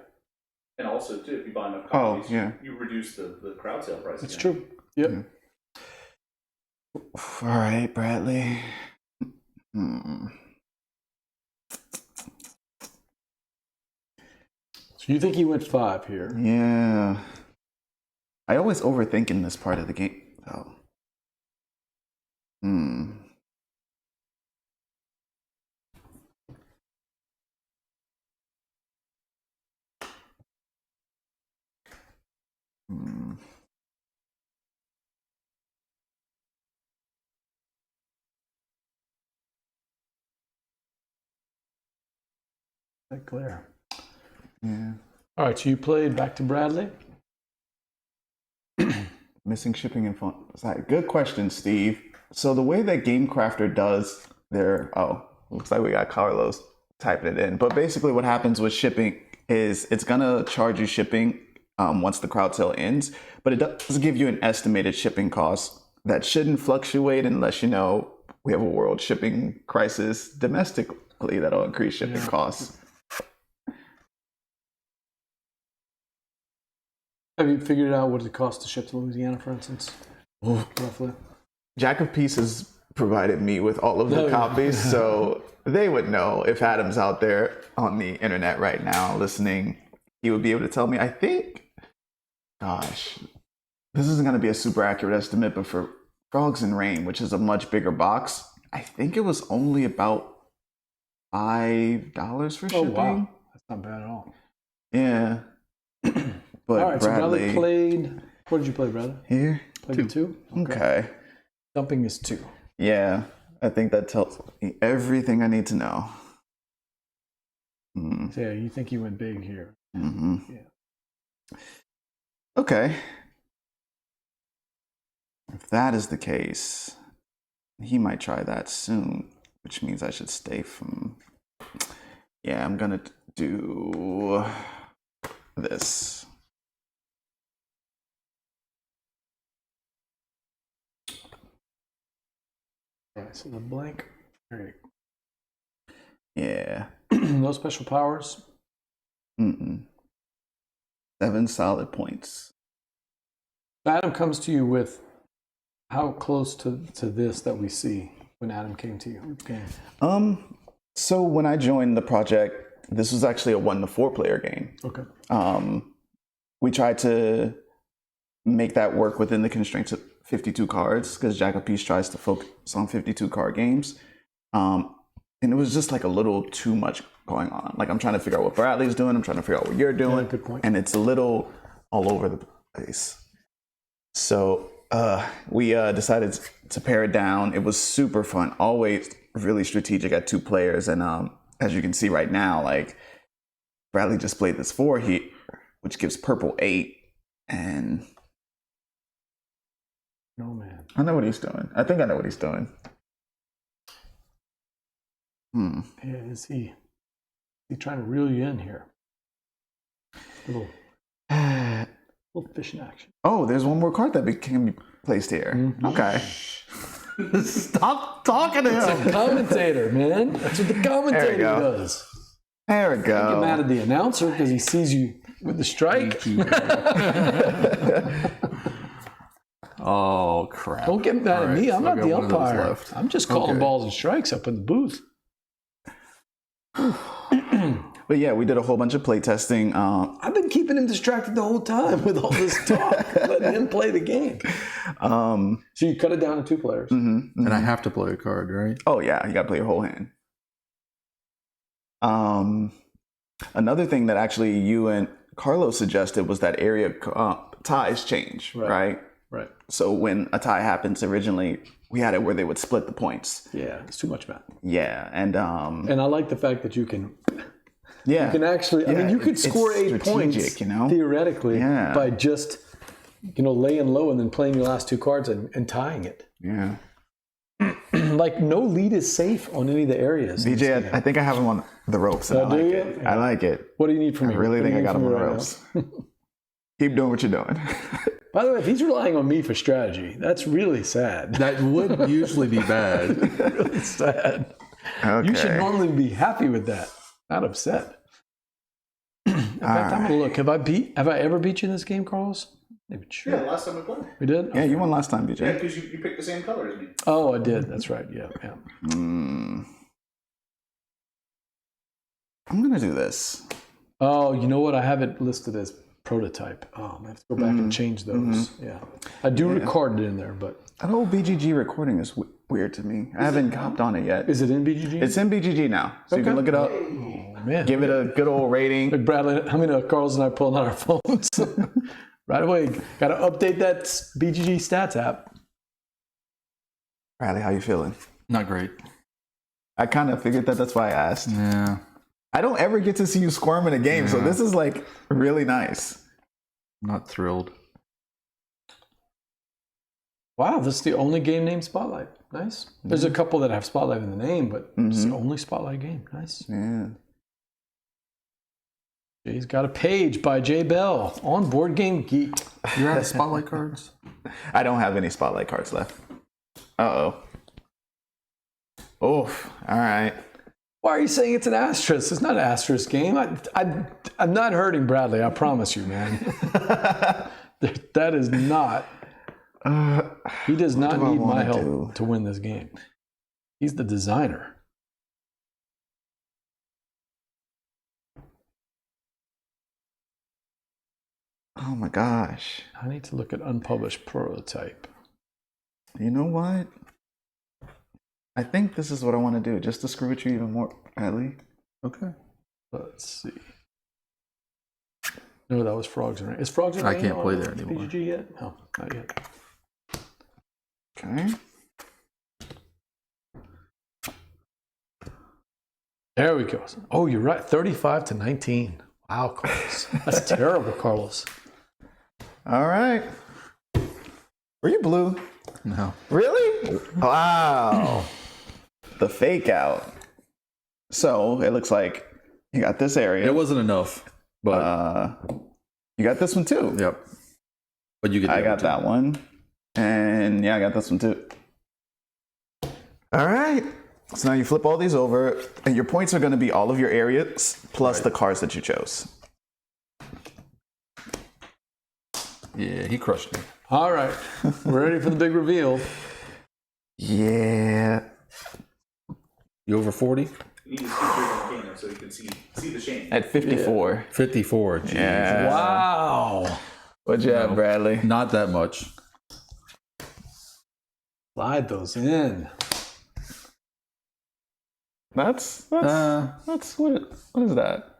And also, too, if you buy enough copies, yeah. you reduce the crowd sale price. That's again. true. Yep. Yeah. All right, Bradley. So you think he went 5 here? Yeah. I always overthink in this part of the game, though. That glare. Yeah. All right, so you played back to Bradley. Missing shipping and phone. Sorry, good question, Steve. So the way that Game Crafter does their looks like we got Carlos typing it in. But basically, what happens with shipping is it's gonna charge you shipping once the crowd sale ends, but it does give you an estimated shipping cost that shouldn't fluctuate unless we have a world shipping crisis domestically that'll increase shipping costs. Have you figured out what it costs to ship to Louisiana, for instance? Roughly. Jack of Pieces provided me with all of the copies, so they would know. If Adam's out there on the internet right now listening, he would be able to tell me. I think, gosh, this isn't going to be a super accurate estimate, but for Frogs and Rain, which is a much bigger box, I think it was only about $5 for shipping. Oh, wow. That's not bad at all. Yeah. But All right, so Bradley played. What did you play, Bradley? Here? Played 2? Okay. Dumping is 2. Yeah, I think that tells me everything I need to know. So yeah, you think you went big here. Mm-hmm. Yeah. Okay. If that is the case, he might try that soon, which means I should stay from... Yeah, I'm gonna do this. All right, so the blank. All right. Yeah. No special powers. 7 solid points. Adam comes to you with how close to this that we see when Adam came to you. Okay. So when I joined the project, this was actually a 1 to 4 player game. Okay. We tried to make that work within the constraints of 52 cards because Jack of Peace tries to focus on 52 card games. And it was just like a little too much going on. Like I'm trying to figure out what Bradley's doing. I'm trying to figure out what you're doing. Yeah, good point. And it's a little all over the place. So we decided to pare it down. It was super fun. Always really strategic at 2 players. And as you can see right now, like Bradley just played this 4 here, which gives purple 8. And No, man. I know what he's doing. I think I know what he's doing. Yeah, is he trying to reel you in here? Little fishing action. Oh, there's one more card that can be placed here. Okay. Stop talking to him. It's a commentator, man. That's what the commentator does. There we go. Get mad at the announcer because he sees you with the strike. Oh, crap. Don't get mad at me. I'm not the umpire. Left. I'm just calling balls and strikes up in the booth. But yeah, we did a whole bunch of play testing. I've been keeping him distracted the whole time with all this talk, letting him play the game. So you cut it down to 2 players. And I have to play a card, right? Oh yeah, you got to play your whole hand. Another thing that actually you and Carlos suggested was that area ties change, right? Right. So when a tie happens, originally we had it where they would split the points. Yeah, it's too much math. Yeah, and I like the fact that you can. Yeah, You can actually. I mean, you could score 8 points, theoretically, Yeah. by just laying low and then playing your last 2 cards and tying it. Yeah. Like no lead is safe on any of the areas. DJ, I think I have him on the ropes. And I like it. I like it. What do you need from me? I really What do think you I got need him from on me the right ropes. Keep doing what you're doing. By the way, if he's relying on me for strategy, that's really sad. That would usually be bad. Really sad. Okay. You should normally be happy with that, not upset. In fact, I'm gonna look. Have I ever beat you in this game, Carlos? Maybe sure. Yeah, last time we played. We did? Yeah, you won last time, DJ. Yeah, because you picked the same color as me. Oh, I did. That's right. Yeah. I'm gonna do this. Oh, you know what? I have it listed as prototype. Oh, I have to go back and change those. Yeah. I do record it in there, but. That whole BGG recording is weird to me. I haven't hopped on it yet. Is it in BGG? It's in BGG now, so you can look it up. Oh, man. Give it a good old rating. Look, Bradley, how many Carlos and I pulling out our phones? Right away. Got to update that BGG stats app. Bradley, how you feeling? Not great. I kind of figured that. That's why I asked. Yeah. I don't ever get to see you squirm in a game, so this is like really nice. Not thrilled. Wow, this is the only game named Spotlight. Nice. There's a couple that have Spotlight in the name, but it's the only Spotlight game. Nice. Yeah. Jay's got a page by Jay Bell on Board Game Geek. You're out of spotlight cards? I don't have any spotlight cards left. Uh-oh. Oof. All right. Why are you saying it's an asterisk? It's not an asterisk game. I'm not hurting Bradley. I promise you, man. That is not. He does not need my help to win this game. He's the designer. Oh my gosh. I need to look at unpublished prototype. You know what? I think this is what I want to do, just to screw with you even more, Bradley. Okay. Let's see. No, that was Frogs and Rain. Is Frogs and Rain? I can't play there anymore. PGG yet? No, not yet. Okay. There we go. Oh, you're right. 35-19. Wow, Carlos. That's terrible, Carlos. All right. Were you blue? No. Really? Wow. The fake out. So it looks like you got this area. It wasn't enough, but you got this one too. yep. But you get. I got that one. And yeah, I got this one too. All right. So now you flip all these over, and your points are going to be all of your areas plus the cards that you chose. Yeah, he crushed me. All right. We're ready for the big reveal. Yeah. You over 40? You need to speak through the volcano so you can see the chain. At 54. 54. Geez. Yeah. Wow. What'd you have, Bradley? Not that much. Slide those in. That's what is that?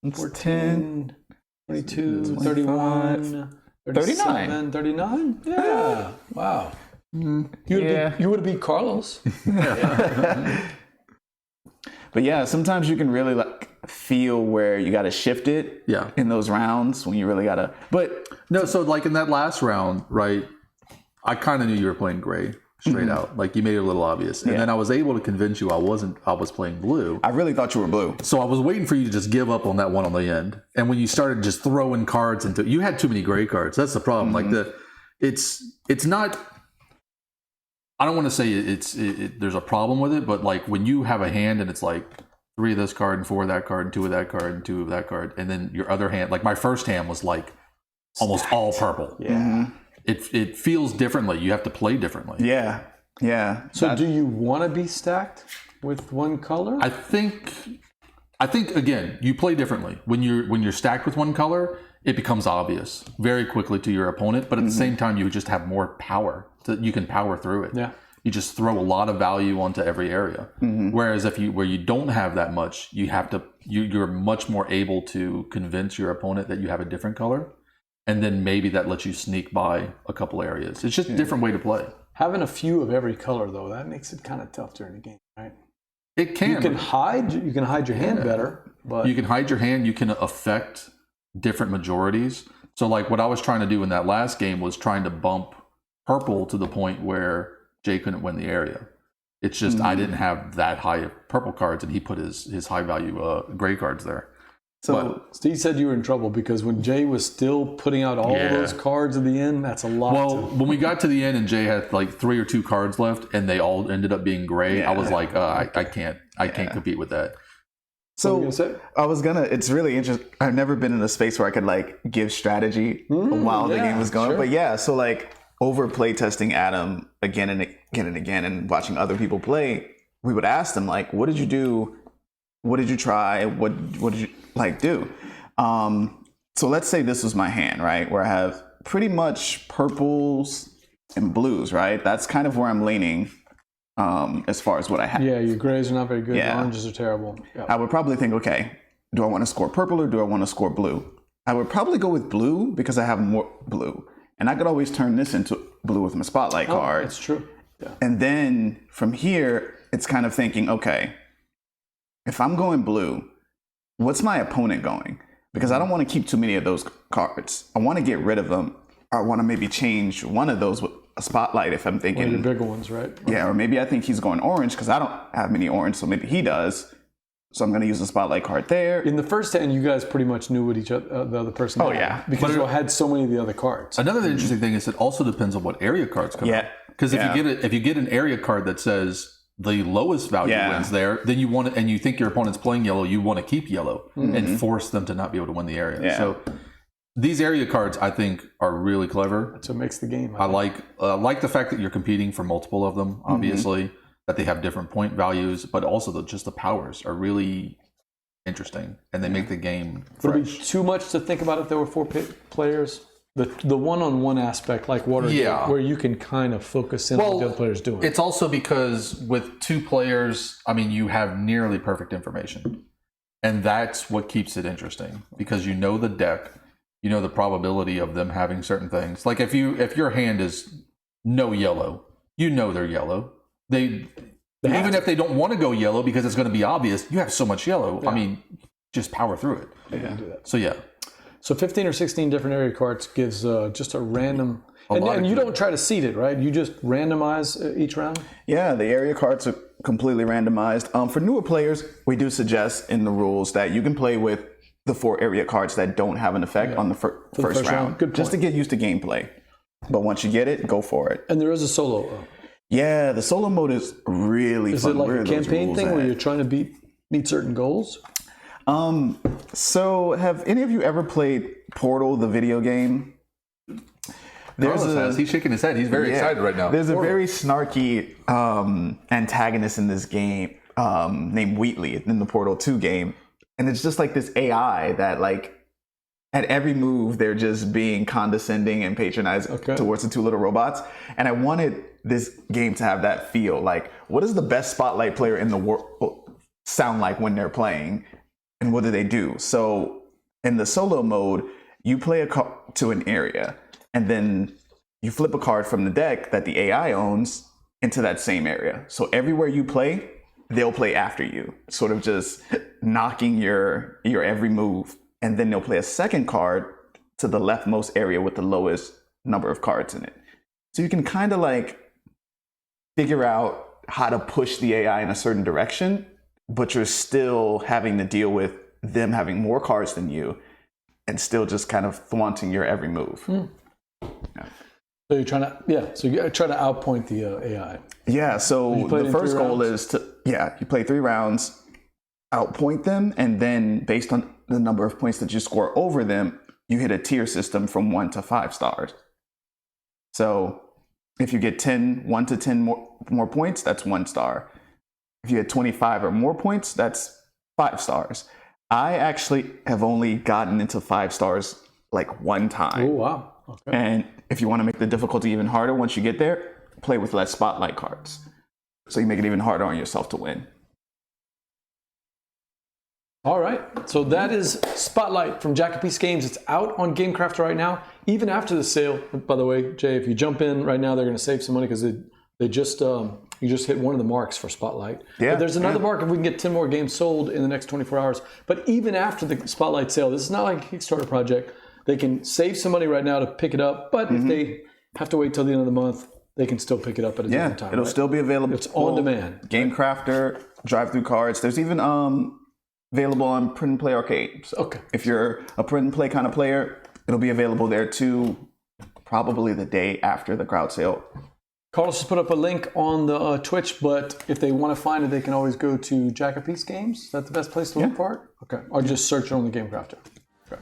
It's 14, 22, 25, 31, 37, 39? Yeah. Wow. You would have beat Carlos. But yeah, sometimes you can really like feel where you got to shift it. Yeah. In those rounds when you really got to. But No, so like in that last round, right? I kind of knew you were playing gray straight out. Like you made it a little obvious. And then I was able to convince you I was playing blue. I really thought you were blue. So I was waiting for you to just give up on that one on the end. And when you started just throwing cards into, you had too many gray cards. That's the problem. Like it's not, I don't want to say there's a problem with it, but like when you have a hand and it's like 3 of this card and 4 of that card and 2 of that card and 2 of that card, and then your other hand, like my first hand was like almost all purple. Yeah. It feels differently. You have to play differently. Yeah. Yeah. So do you want to be stacked with one color? I think again, you play differently. When you're stacked with one color, it becomes obvious very quickly to your opponent, but at the same time you just have more power. You can power through it. Yeah. You just throw a lot of value onto every area. Whereas where you don't have that much, you're much more able to convince your opponent that you have a different color. And then maybe that lets you sneak by a couple areas. It's just a different way to play. Having a few of every color, though, that makes it kind of tough during the game, right? It can. You can hide your hand better, but You can hide your hand. You can affect different majorities. So like what I was trying to do in that last game was trying to bump purple to the point where Jay couldn't win the area. It's just I didn't have that high of purple cards, and he put his high value gray cards there. So Steve said you were in trouble because when Jay was still putting out all those cards at the end, that's a lot. Well, when we got to the end and Jay had like 3 or 2 cards left, and they all ended up being gray, I was like, I can't compete with that. So it's really interesting. I've never been in a space where I could like give strategy while the game was going. Sure. But yeah, so like over play testing Adam again and again and again and watching other people play, we would ask them like, what did you do? What did you try? What did you like do? So let's say this was my hand, right? Where I have pretty much purples and blues, right? That's kind of where I'm leaning as far as what I have. Yeah, your grays are not very good. Yeah. Oranges are terrible. Yeah. I would probably think, okay, do I want to score purple or do I want to score blue? I would probably go with blue because I have more blue. And I could always turn this into blue with my spotlight card. That's true. Yeah. And then from here, it's kind of thinking, okay, if I'm going blue, what's my opponent going? Because I don't want to keep too many of those cards. I want to get rid of them. I want to maybe change one of those with a spotlight if I'm thinking. One of your bigger ones, right? Yeah, or maybe I think he's going orange because I don't have many orange, so maybe he does. So I'm going to use the spotlight card there. In the first hand, you guys pretty much knew what the other person had. Yeah. Because you had so many of the other cards. Another interesting thing is it also depends on what area cards come out. Because if you get an area card that says the lowest value wins there, then you want to, and you think your opponent's playing yellow, you want to keep yellow and force them to not be able to win the area. Yeah. So these area cards, I think, are really clever. That's what makes the game. I like the fact that you're competing for multiple of them, obviously, that they have different point values, but also just the powers are really interesting, and they make the game fresh. Would it be too much to think about if there were 4 players? The one-on-one aspect, like Watergate, where you can kind of focus in on what the other player's doing. It's also because with 2 players, I mean, you have nearly perfect information. And that's what keeps it interesting, because you know the deck, you know the probability of them having certain things. Like if your hand is no yellow, you know they're yellow. Even if they don't want to go yellow because it's going to be obvious, you have so much yellow. Yeah. I mean, just power through it. Yeah. Do that. So yeah. So 15 or 16 different area cards gives just a random... And you don't try to seed it, right? You just randomize each round? Yeah, the area cards are completely randomized. For newer players, we do suggest in the rules that you can play with the 4 area cards that don't have an effect on the first round. Good point. Just to get used to gameplay. But once you get it, go for it. And there is a solo. Yeah, the solo mode is really fun. Is it like a campaign thing where you're trying to meet certain goals? So have any of you ever played Portal, the video game? He's shaking his head. He's very excited right now. There's a very snarky antagonist in this game named Wheatley in the Portal 2 game. And it's just like this AI that like at every move, they're just being condescending and patronizing towards the 2 little robots. And I wanted this game to have that feel. Like, what does the best Spotlight player in the world sound like when they're playing? And what do they do? So in the solo mode, you play a card to an area, and then you flip a card from the deck that the AI owns into that same area. So everywhere you play, they'll play after you, sort of just knocking your every move. And then they'll play a second card to the leftmost area with the lowest number of cards in it. So you can kind of like figure out how to push the AI in a certain direction, but you're still having to deal with them having more cards than you and still just kind of thwarting your every move. Yeah. So you're trying to, so you try to outpoint the AI. Yeah, so the first goal is to, you play 3 rounds, outpoint them, and then based on the number of points that you score over them, you hit a tier system from 1 to 5 stars. So if you get 1 to 10 more points, that's 1 star. If you get 25 or more points, that's 5 stars. I actually have only gotten into 5 stars like 1 time. Oh, wow. Okay. And if you want to make the difficulty even harder once you get there, play with less spotlight cards. So you make it even harder on yourself to win. All right. So that is Spotlight from Jack and Peace Games. It's out on GameCraft right now, even after the sale. By the way, Jay, if you jump in right now, they're going to save some money because they just you just hit one of the marks for Spotlight. Yeah, but there's another mark if we can get 10 more games sold in the next 24 hours. But even after the Spotlight sale, this is not like a Kickstarter project. They can save some money right now to pick it up. But if they have to wait till the end of the month, they can still pick it up at a different time. It'll still be available. It's on demand. GameCrafter, drive-through cards. There's even available on Print and Play Arcade. So if you're a print and play kind of player, it'll be available there too, probably the day after the crowd sale. Carlos has put up a link on the Twitch, but if they want to find it, they can always go to Jack and Peace Games. Is that the best place to look for it? Okay. Or just search it on the GameCrafter. Okay.